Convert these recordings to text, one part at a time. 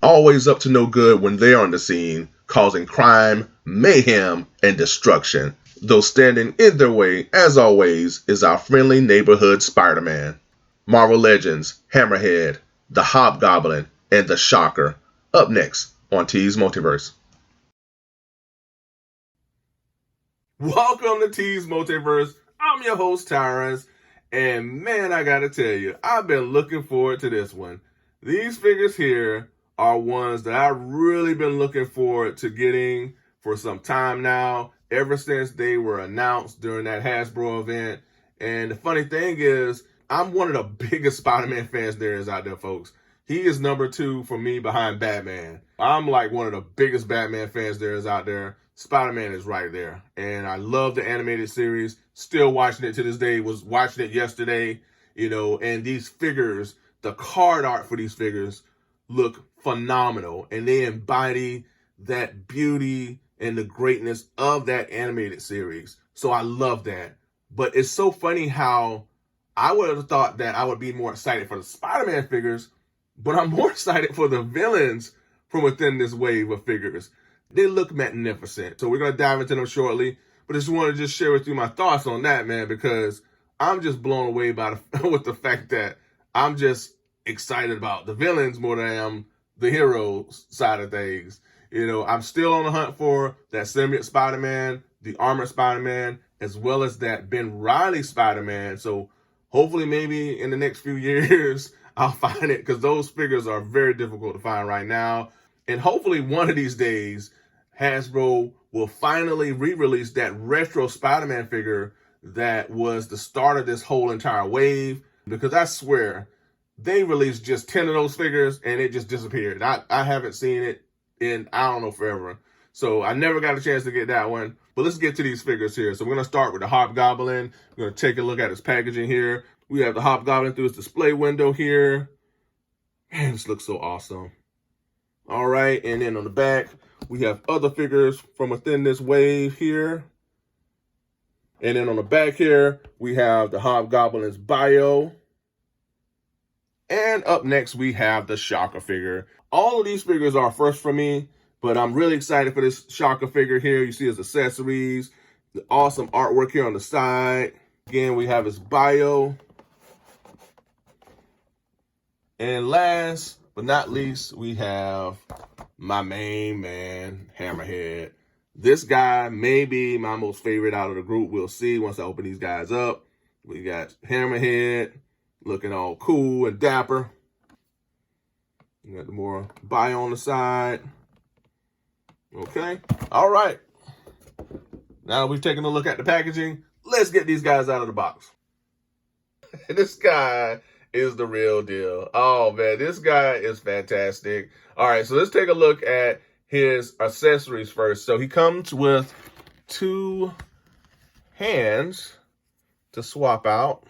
always up to no good when they're on the scene, causing crime, mayhem, and destruction. Though standing in their way, as always, is our friendly neighborhood Spider-Man. Marvel Legends, Hammerhead, the Hobgoblin, and the Shocker. Up next on T's Multiverse. Welcome to T's Multiverse. I'm your host, Tyrus. And man, I gotta tell you, I've been looking forward to this one. These figures here are ones that I've really been looking forward to getting for some time now, ever since they were announced during that Hasbro event. And the funny thing is, I'm one of the biggest Spider-Man fans there is out there, folks. He is number 2 for me behind Batman. I'm like one of the biggest Batman fans there is out there. Spider-Man is right there. And I love the animated series. Still watching it to this day. Was watching it yesterday, and these figures, the card art for these figures look phenomenal. And they embody that beauty and the greatness of that animated series. So I love that. But it's so funny how I would have thought that I would be more excited for the Spider-Man figures, but I'm more excited for the villains from within this wave of figures. They look magnificent. So we're going to dive into them shortly. But I just want to just share with you my thoughts on that, man, because I'm just blown away with the fact that I'm just excited about the villains more than I am the hero side of things. I'm still on the hunt for that symbiote Spider-Man, the armored Spider-Man, as well as that Ben Reilly Spider-Man. So hopefully maybe in the next few years, I'll find it, because those figures are very difficult to find right now. And hopefully one of these days, Hasbro will finally re-release that retro Spider-Man figure that was the start of this whole entire wave. Because I swear, they released just 10 of those figures and it just disappeared. I haven't seen it in, I don't know, forever. So I never got a chance to get that one. But let's get to these figures here. So we're going to start with the Hobgoblin. We're going to take a look at his packaging here. We have the Hobgoblin through his display window here. Man, this looks so awesome. All right, and then on the back, we have other figures from within this wave here. And then on the back here, we have the Hobgoblin's bio. And up next, we have the Shocker figure. All of these figures are first for me, but I'm really excited for this Shocker figure here. You see his accessories, the awesome artwork here on the side. Again, we have his bio. And last but not least, we have my main man, Hammerhead. This guy may be my most favorite out of the group. We'll see once I open these guys up. We got Hammerhead looking all cool and dapper. You got the more bio on the side. Okay. All right. Now that we've taken a look at the packaging, let's get these guys out of the box. This guy is the real deal. Oh, man, this guy is fantastic. All right, so let's take a look at his accessories first. So he comes with 2 hands to swap out.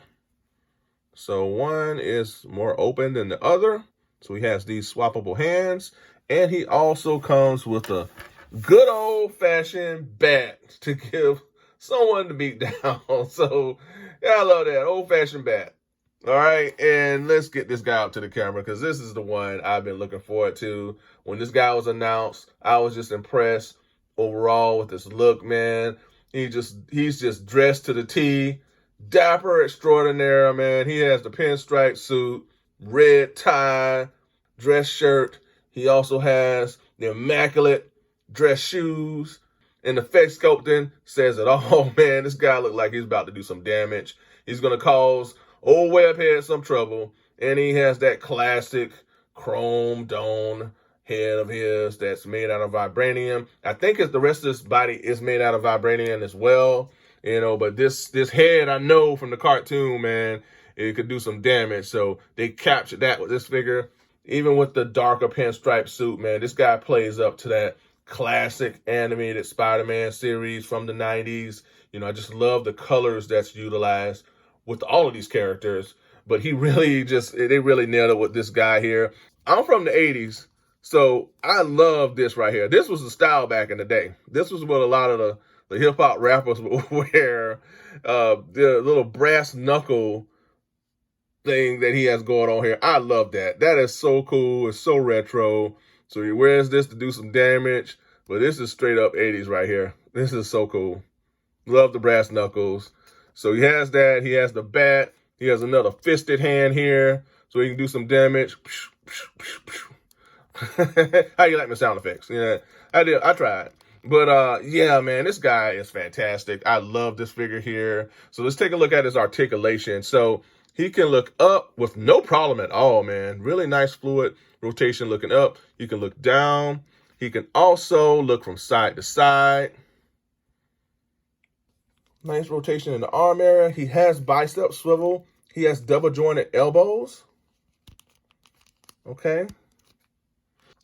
So one is more open than the other. So he has these swappable hands. And he also comes with a good old-fashioned bat to give someone to beat down. So, yeah, I love that. Old-fashioned bat. All right, and let's get this guy out to the camera, because this is the one I've been looking forward to. When this guy was announced, I was just impressed overall with this look, man. He's just dressed to the T. Dapper extraordinaire, man. He has the pinstripe suit, red tie, dress shirt. He also has the immaculate dress shoes. And the face sculpting says it all, man. This guy looks like he's about to do some damage. He's going to cause old Webhead some trouble. And he has that classic chrome dome head of his that's made out of vibranium. I think the rest of his body is made out of vibranium as well. But this head, I know from the cartoon, man, it could do some damage. So they captured that with this figure. Even with the darker pinstripe suit, man, this guy plays up to that classic animated Spider-Man series from the 90s. I just love the colors that's utilized with all of these characters. But they really nailed it with this guy here. I'm from the 80s, so I love this right here. This was the style back in the day. This was what a lot of the hip-hop rappers would wear. The little brass knuckle thing that he has going on here. I love that. That is so cool. It's so retro. So he wears this to do some damage. But this is straight up 80s right here. This is so cool. Love the brass knuckles. So he has that. He has the bat. He has another fisted hand here, so he can do some damage. How you like my sound effects? Yeah, I did. I tried. But yeah, man, this guy is fantastic. I love this figure here. So let's take a look at his articulation. So he can look up with no problem at all, man. Really nice fluid rotation looking up. You can look down. He can also look from side to side. Nice rotation in the arm area. He has bicep swivel. He has double jointed elbows. Okay.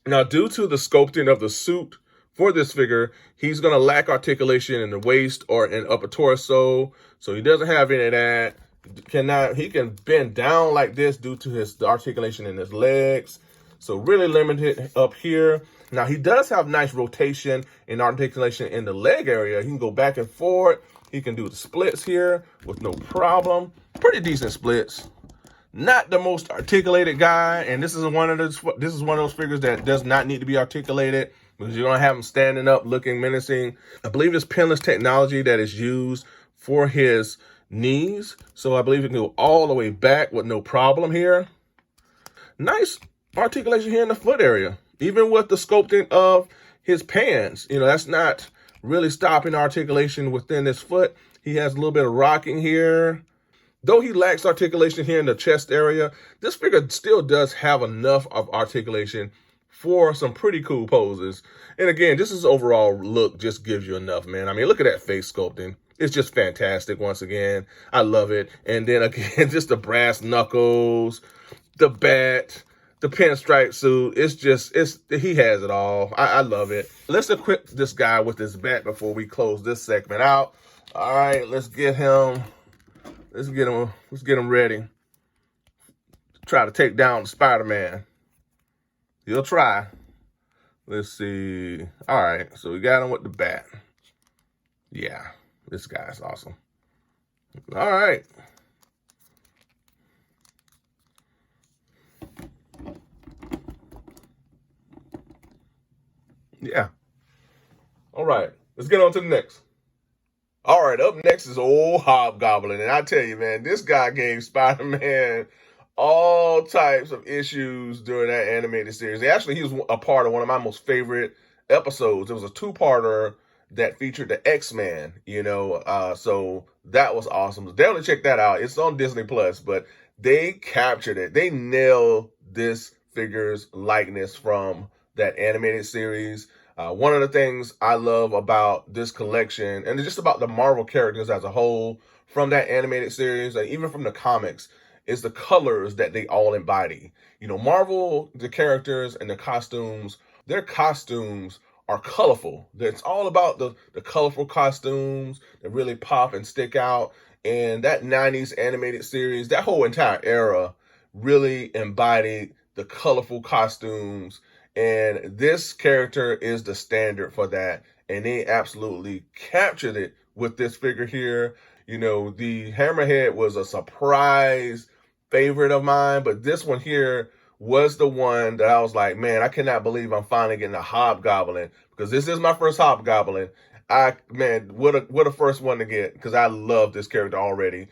Now, due to the sculpting of the suit for this figure, he's going to lack articulation in the waist or in upper torso. So he doesn't have any of that. He can bend down like this due to the articulation in his legs. So really limited up here. Now, he does have nice rotation and articulation in the leg area. He can go back and forth. He can do the splits here with no problem. Pretty decent splits. Not the most articulated guy, and this is one of those figures that does not need to be articulated because you're gonna have him standing up looking menacing. I believe it's pinless technology that is used for his knees, so I believe it can go all the way back with no problem here. Nice articulation here in the foot area, even with the sculpting of his pants. You know, that's not really stopping articulation within his foot. He has a little bit of rocking here. Though he lacks articulation here in the chest area, this figure still does have enough of articulation for some pretty cool poses. And again, just his overall look just gives you enough, man. I mean, look at that face sculpting. It's just fantastic once again. I love it. And then again, just the brass knuckles, the bat, the pinstripe suit. He has it all. I love it. Let's equip this guy with this bat before we close this segment out. All right, let's get him ready. Try to take down Spider-Man. He'll try. Let's see. All right, so we got him with the bat. Yeah, this guy's awesome. All right. Yeah. All right, let's get on to the next. All right, up next is old Hobgoblin. And I tell you, man, this guy gave Spider-Man all types of issues during that animated series. Actually, he was a part of one of my most favorite episodes. It was a two-parter that featured the X-Men, so that was awesome. Definitely check that out. It's on Disney Plus, but they captured it. They nailed this figure's likeness from that animated series. One of the things I love about this collection, and just about the Marvel characters as a whole, from that animated series, and even from the comics, is the colors that they all embody. Marvel, the characters and the costumes, their costumes are colorful. It's all about the colorful costumes that really pop and stick out. And that 90s animated series, that whole entire era really embodied the colorful costumes. And this character is the standard for that. And they absolutely captured it with this figure here. The Hammerhead was a surprise favorite of mine, but this one here was the one that I was like, man, I cannot believe I'm finally getting a Hobgoblin, because this is my first Hobgoblin. What a first one to get, because I love this character already.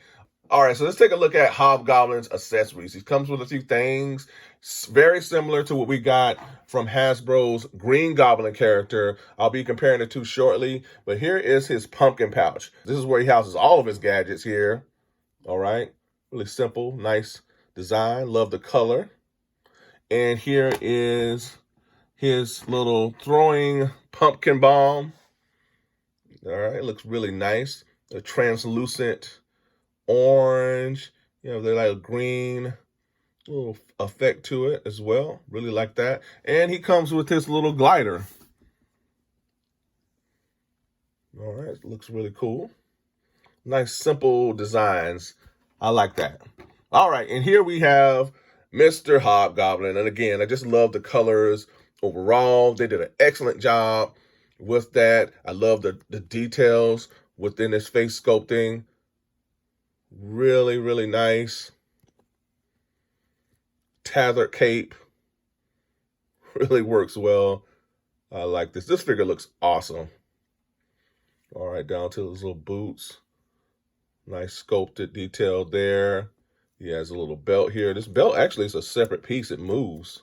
All right, so let's take a look at Hobgoblin's accessories. He comes with a few things very similar to what we got from Hasbro's Green Goblin character. I'll be comparing the two shortly, but here is his pumpkin pouch. This is where he houses all of his gadgets here. All right, really simple, nice design. Love the color. And here is his little throwing pumpkin bomb. All right, looks really nice. A translucent orange, they're like a green little effect to it as well. Really like that. And he comes with his little glider. All right, looks really cool. Nice, simple designs. I like that. All right, and here we have Mr. Hobgoblin. And again, I just love the colors overall. They did an excellent job with that. I love the details within his face sculpting. Really, really nice. Tethered cape. Really works well. I like this. This figure looks awesome. All right, down to those little boots. Nice sculpted detail there. He has a little belt here. This belt actually is a separate piece. It moves.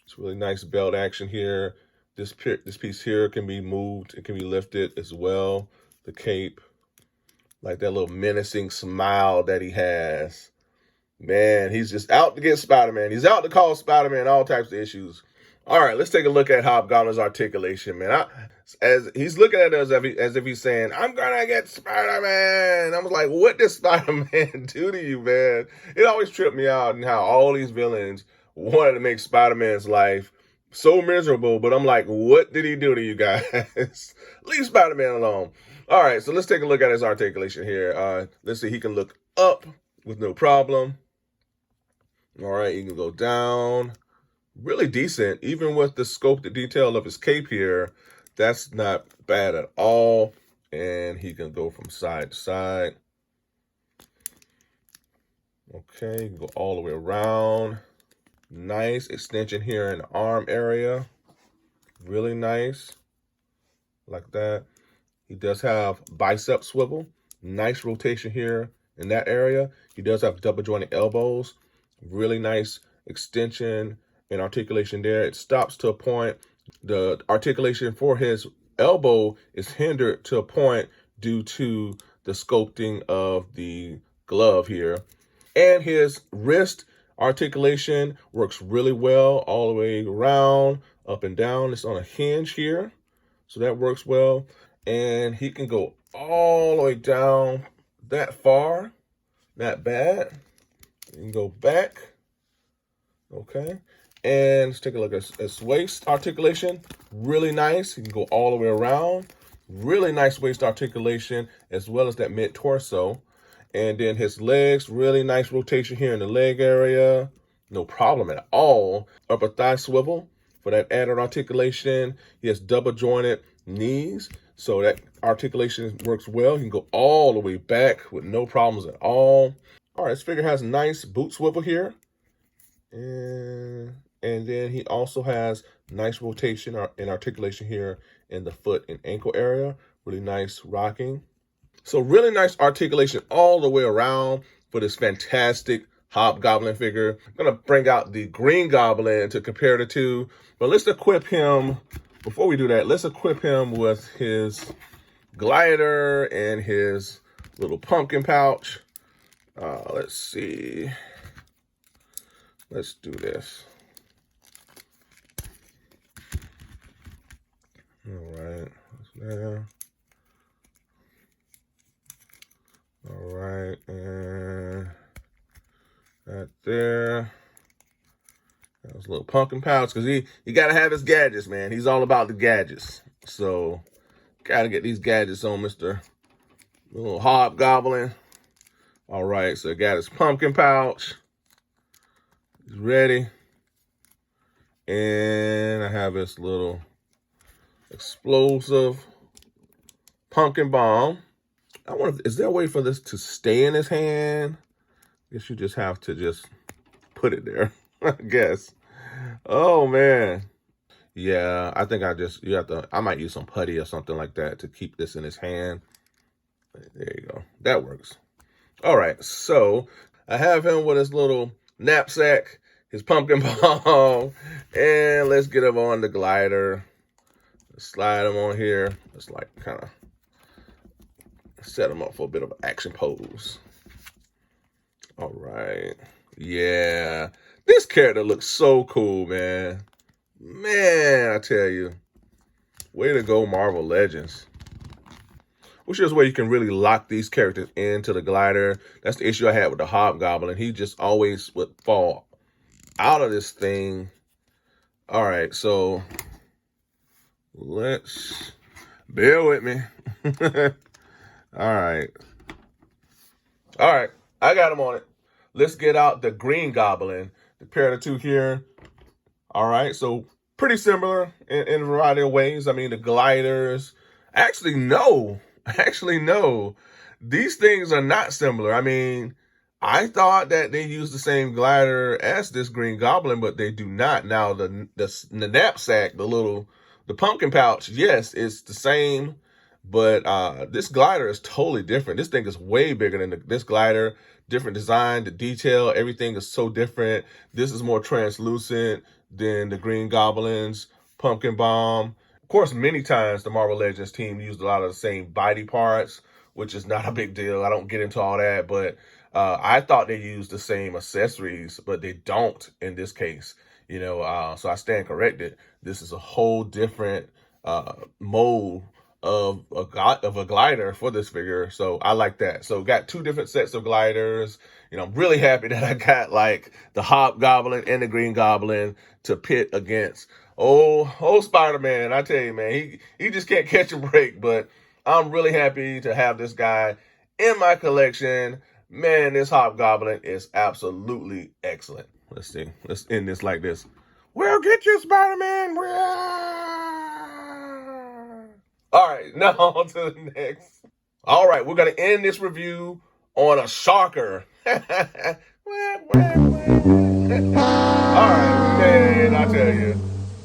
It's really nice belt action here. This piece here can be moved. It can be lifted as well. The cape. Like that little menacing smile that he has. Man, he's just out to get Spider-Man. He's out to cause Spider-Man all types of issues. All right, let's take a look at Hobgoblin's articulation, man. As he's looking at us as if he's saying, "I'm gonna get Spider-Man." I was like, what does Spider-Man do to you, man? It always tripped me out and how all these villains wanted to make Spider-Man's life so miserable. But I'm like, what did he do to you guys? Leave Spider-Man alone. All right, so let's take a look at his articulation here. Let's see, he can look up with no problem. All right, he can go down. Really decent, even with the sculpted detail of his cape here. That's not bad at all. And he can go from side to side. Okay, he can go all the way around. Nice extension here in the arm area. Really nice. Like that. He does have bicep swivel. Nice rotation here in that area. He does have double jointed elbows. Really nice extension and articulation there. It stops to a point. The articulation for his elbow is hindered to a point due to the sculpting of the glove here. And his wrist articulation works really well all the way around, up and down. It's on a hinge here, so that works well. And he can go all the way down that far. Not bad. You can go back. Okay. And let's take a look at his waist articulation. Really nice. He can go all the way around. Really nice waist articulation, as well as that mid-torso. And then his legs, really nice rotation here in the leg area. No problem at all. Upper thigh swivel for that added articulation. He has double jointed knees, so that articulation works well. He can go all the way back with no problems at all. All right, this figure has a nice boot swivel here. And then he also has nice rotation and articulation here in the foot and ankle area. Really nice rocking. So really nice articulation all the way around for this fantastic Hobgoblin figure. I'm going to bring out the Green Goblin to compare the two. But let's equip him, before we do that, let's equip him with his glider and his little pumpkin pouch. Let's see. Let's do this. All right, there. All right, and that there. Those little pumpkin pouch, because he got to have his gadgets, man. He's all about the gadgets. So, got to get these gadgets on Mr. Little Hobgoblin. All right, so got his pumpkin pouch. He's ready. And I have this little explosive pumpkin bomb. I wonder, is there a way for this to stay in his hand? I guess you just have to just put it there, I guess. Oh, man. Yeah, I think I might use some putty or something like that to keep this in his hand. There you go. That works. All right, so I have him with his little knapsack, his pumpkin bomb, and let's get him on the glider. Let's slide him on here. Let's like kind of set him up for a bit of an action pose. All right. Yeah. This character looks so cool, man. Man, I tell you. Way to go, Marvel Legends. Which is where you can really lock these characters into the glider. That's the issue I had with the Hobgoblin. He just always would fall out of this thing. All right, so let's bear with me. All right. All right, I got him on it. Let's get out the Green Goblin. Compare the two here. All right, so pretty similar in a variety of ways. I mean, the gliders. Actually, no. These things are not similar. I mean, I thought that they used the same glider as this Green Goblin, but they do not. Now the knapsack, the pumpkin pouch, yes, it's the same, but this glider is totally different. This thing is way bigger than this glider. Different design, the detail, everything is so different. This is more translucent than the Green Goblin's pumpkin bomb. Of course, many times the Marvel Legends team used a lot of the same body parts, which is not a big deal. I don't get into all that, but I thought they used the same accessories, but they don't in this case. So I stand corrected. This is a whole different mold of a glider for this figure. So I like that. So got two different sets of gliders. I'm really happy that I got like the Hobgoblin and the Green Goblin to pit against. Oh, Spider-Man. I tell you, man, he just can't catch a break, but I'm really happy to have this guy in my collection. Man, this Hobgoblin is absolutely excellent. Let's see. Let's end this like this. We'll get you, Spider-Man. All right, now on to the next. All right, we're going to end this review on a shocker. All right, man, I tell you,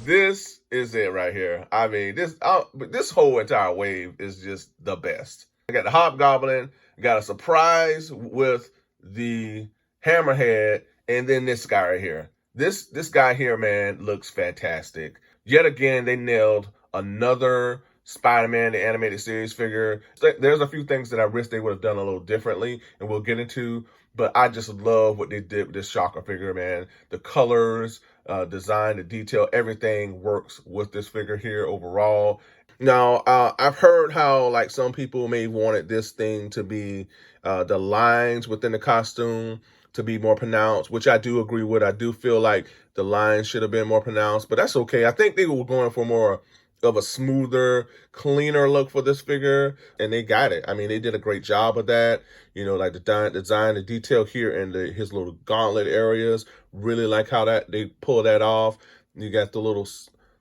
this is it right here. I mean, this whole entire wave is just the best. I got the Hobgoblin, got a surprise with the Hammerhead, and then this guy right here. This guy here, man, looks fantastic. Yet again, they nailed another Spider-Man, the animated series figure. There's a few things that I wish they would have done a little differently, and we'll get into, but I just love what they did with this Shocker figure, man. The colors, design, the detail, everything works with this figure here overall. Now, I've heard how like some people may wanted this thing to be the lines within the costume to be more pronounced, which I do agree with. I do feel like the lines should have been more pronounced, but that's okay. I think they were going for more of a smoother, cleaner look for this figure, and they got it. I mean, they did a great job of that. Like the design, the detail here in his little gauntlet areas. Really like how they pull that off. You got the little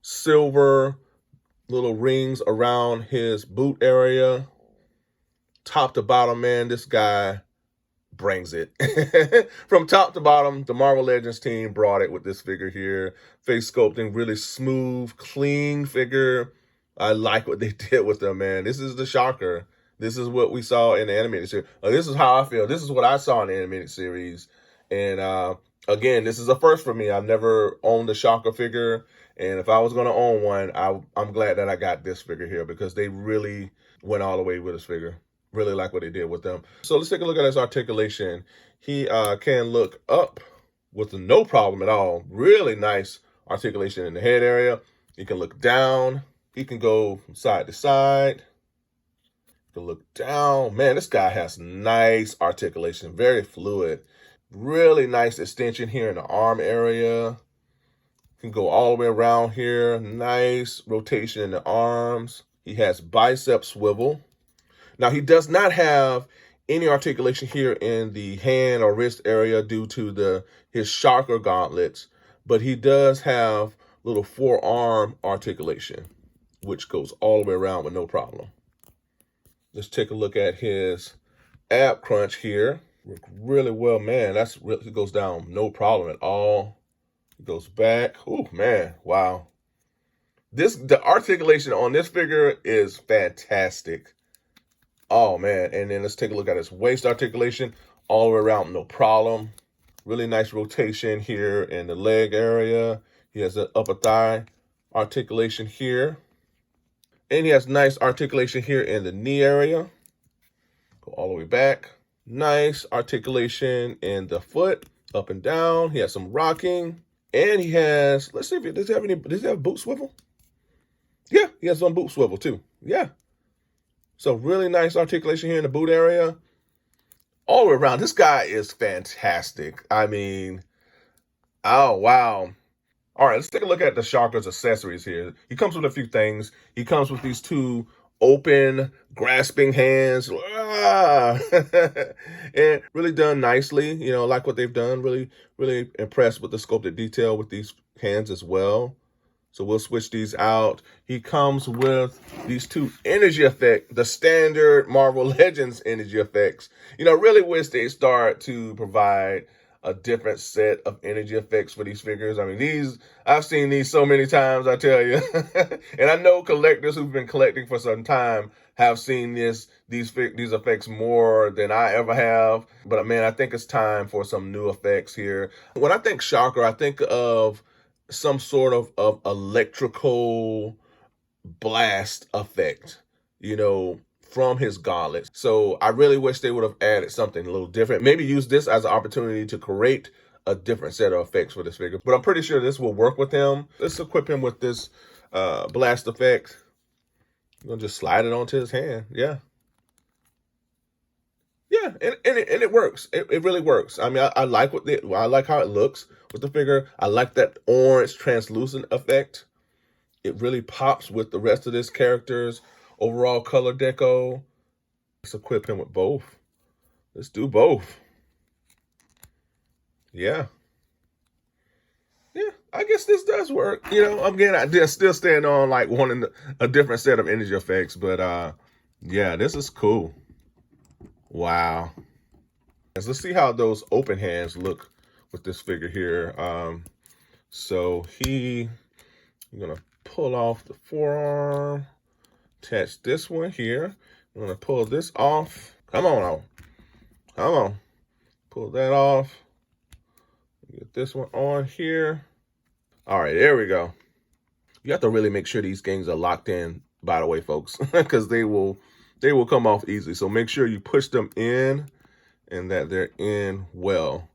silver little rings around his boot area. Top to bottom, man, this guy brings it. From top to bottom, the Marvel Legends team brought it with this figure here. Face sculpting, really smooth, clean figure. I like what they did with them, man. This is the Shocker. This is what we saw in the animated series. This is how I feel. This is what I saw in the animated series. And again, this is a first for me. I've never owned a Shocker figure. And if I was going to own one, I'm glad that I got this figure here because they really went all the way with this figure. Really like what they did with them. So let's take a look at his articulation. He can look up with no problem at all. Really nice articulation in the head area. He can look down. He can go from side to side. He can look down. Man, this guy has nice articulation. Very fluid. Really nice extension here in the arm area. Can go all the way around here. Nice rotation in the arms. He has bicep swivel. Now, he does not have any articulation here in the hand or wrist area due to his Shocker gauntlets, but he does have little forearm articulation, which goes all the way around with no problem. Let's take a look at his ab crunch here. Work really well, man. It goes down no problem at all. It goes back. Oh, man. Wow. The articulation on this figure is fantastic. Oh, man. And then let's take a look at his waist articulation. All the way around, no problem. Really nice rotation here in the leg area. He has the upper thigh articulation here. And he has nice articulation here in the knee area. Go all the way back. Nice articulation in the foot, up and down. He has some rocking. And he has, let's see if does he have a boot swivel? Yeah, he has some boot swivel too. Yeah. So really nice articulation here in the boot area. All the way around, this guy is fantastic. I mean, oh, wow. All right, let's take a look at the Shocker's accessories here. He comes with a few things. He comes with these two open, grasping hands. And really done nicely. Like what they've done. Really, really impressed with the sculpted detail with these hands as well. So we'll switch these out. He comes with these two energy effects, the standard Marvel Legends energy effects. You know, really wish they start to provide a different set of energy effects for these figures. I mean, I've seen these so many times, I tell you. And I know collectors who've been collecting for some time have seen these effects more than I ever have. But man, I think it's time for some new effects here. When I think Shocker, I think of some sort of electrical blast effect, you know, from his gauntlets. So I really wish they would have added something a little different. Maybe use this as an opportunity to create a different set of effects for this figure. But I'm pretty sure this will work with him. Let's equip him with this blast effect. I'm gonna just slide it onto his hand. Yeah. Yeah, and it works. It really works. I mean, I like I like how it looks with the figure. I like that orange translucent effect. It really pops with the rest of this character's overall color deco. Let's equip him with both. Let's do both. Yeah. Yeah, I guess this does work. You know, again, I just still stand on like wanting a different set of energy effects, but yeah, this is cool. Wow. Let's see how those open hands look with this figure here. So I'm gonna pull off the forearm, attach this one here. I'm gonna pull this off. Come on. Pull that off. Get this one on here. All right, there we go. You have to really make sure these things are locked in, by the way, folks, because they will come off easily. So make sure you push them in and that they're in well.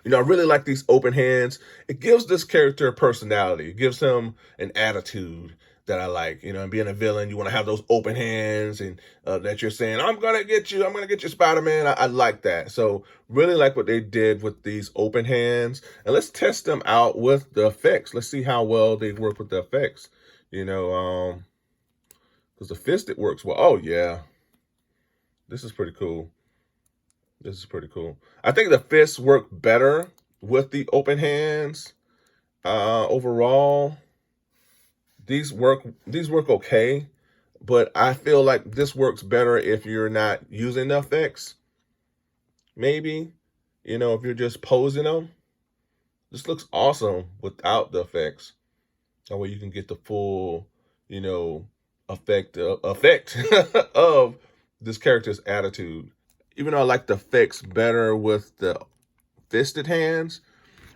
You know, I really like these open hands. It gives this character a personality. It gives him an attitude that I like. You know, and being a villain, you want to have those open hands and that you're saying, I'm going to get you, Spider-Man. I like that. So really like what they did with these open hands. And let's test them out with the effects. Let's see how well they work with the effects. You know, because the fist, it works well. Oh, yeah. This is pretty cool. This is pretty cool. I think the fists work better with the open hands. Overall, these work okay, but I feel like this works better if you're not using the effects. Maybe, you know, if you're just posing them. This looks awesome without the effects. That way you can get the full, you know, effect of this character's attitude. Even though I like the effects better with the fisted hands,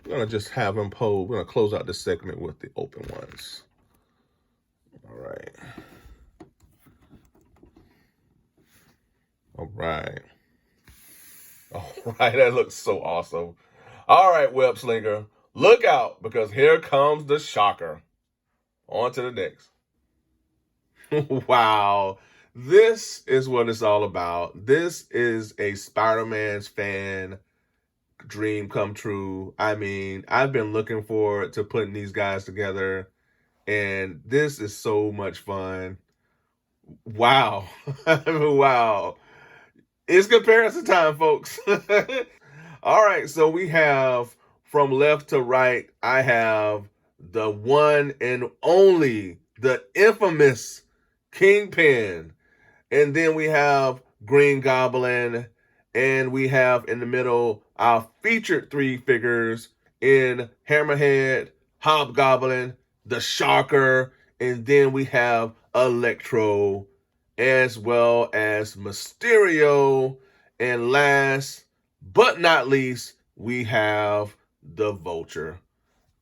I'm going to just have them pose. We're going to close out this segment with the open ones. All right. All right. All right, that looks so awesome. All right, Web Slinger, look out, because here comes the shocker. On to the next. Wow. This is what it's all about. This is a Spider-Man's fan dream come true. I mean, I've been looking forward to putting these guys together, and this is so much fun. Wow. Wow. It's comparison time, folks. All right, so we have from left to right, I have the one and only, the infamous Kingpin. And then we have Green Goblin. And we have in the middle our featured three figures in Hammerhead, Hobgoblin, the Shocker, and then we have Electro, as well as Mysterio. And last but not least, we have the Vulture.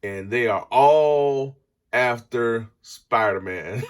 And they are all after Spider-Man.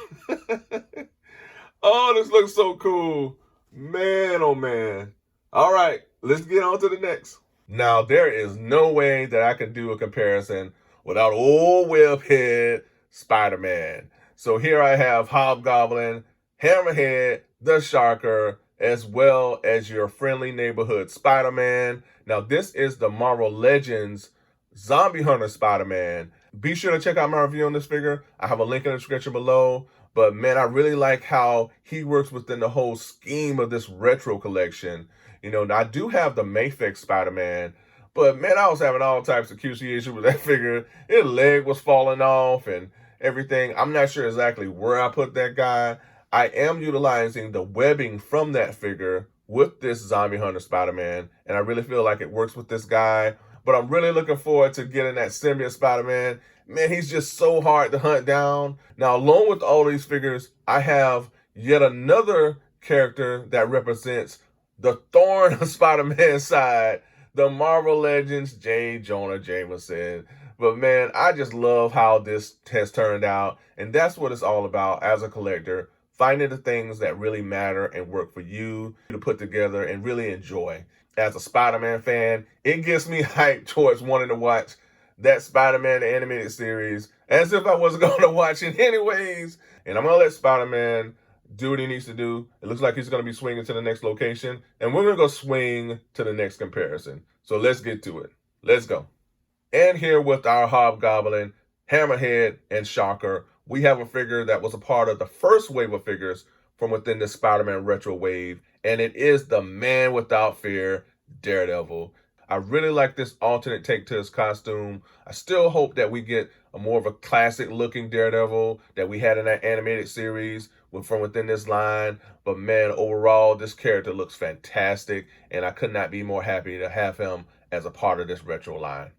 Oh, this looks so cool. Man, oh man. All right, let's get on to the next. Now, there is no way that I can do a comparison without old Webhead Spider-Man. So here I have Hobgoblin, Hammerhead, the Shocker, as well as your friendly neighborhood Spider-Man. Now, this is the Marvel Legends Zombie Hunter Spider-Man. Be sure to check out my review on this figure. I have a link in the description below. But man, I really like how he works within the whole scheme of this retro collection. You know, I do have the Mayfix Spider-Man, but man, I was having all types of QC issues with that figure. His leg was falling off, and everything. I'm not sure exactly where I put that guy. I am utilizing the webbing from that figure with this Zombie Hunter Spider-Man, and I really feel like it works with this guy. But I'm really looking forward to getting that symbiote Spider-Man. Man, he's just so hard to hunt down. Now, along with all these figures, I have yet another character that represents the thorn of Spider-Man side, the Marvel Legends J. Jonah Jameson. But man, I just love how this has turned out. And that's what it's all about as a collector. Finding the things that really matter and work for you to put together and really enjoy. As a Spider-Man fan, it gets me hyped towards wanting to watch that Spider-Man animated series as if I wasn't going to watch it anyways. And I'm going to let Spider-Man do what he needs to do. It looks like he's going to be swinging to the next location. And we're going to go swing to the next comparison. So let's get to it. Let's go. And here with our Hobgoblin, Hammerhead, and Shocker, we have a figure that was a part of the first wave of figures from within the Spider-Man retro wave. And it is the Man Without Fear, Daredevil. I really like this alternate take to his costume. I still hope that we get a more of a classic looking Daredevil that we had in that animated series from within this line. But man, overall, this character looks fantastic, and I could not be more happy to have him as a part of this retro line.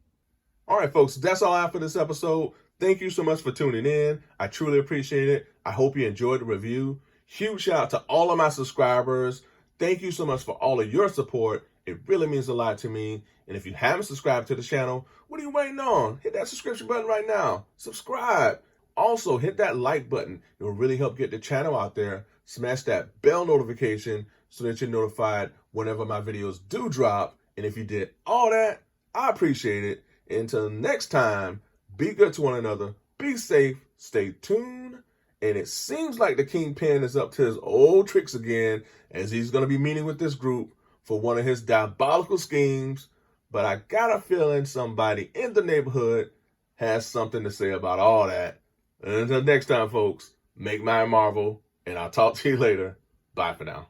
All right, folks, that's all I have for this episode. Thank you so much for tuning in. I truly appreciate it. I hope you enjoyed the review. Huge shout out to all of my subscribers. Thank you so much for all of your support. It really means a lot to me. And if you haven't subscribed to the channel, what are you waiting on? Hit that subscription button right now. Subscribe. Also, hit that like button. It will really help get the channel out there. Smash that bell notification so that you're notified whenever my videos do drop. And if you did all that, I appreciate it. Until next time, be good to one another. Be safe. Stay tuned. And it seems like the Kingpin is up to his old tricks again, as he's going to be meeting with this group for one of his diabolical schemes. But I got a feeling somebody in the neighborhood has something to say about all that. And until next time, folks, make mine Marvel, and I'll talk to you later. Bye for now.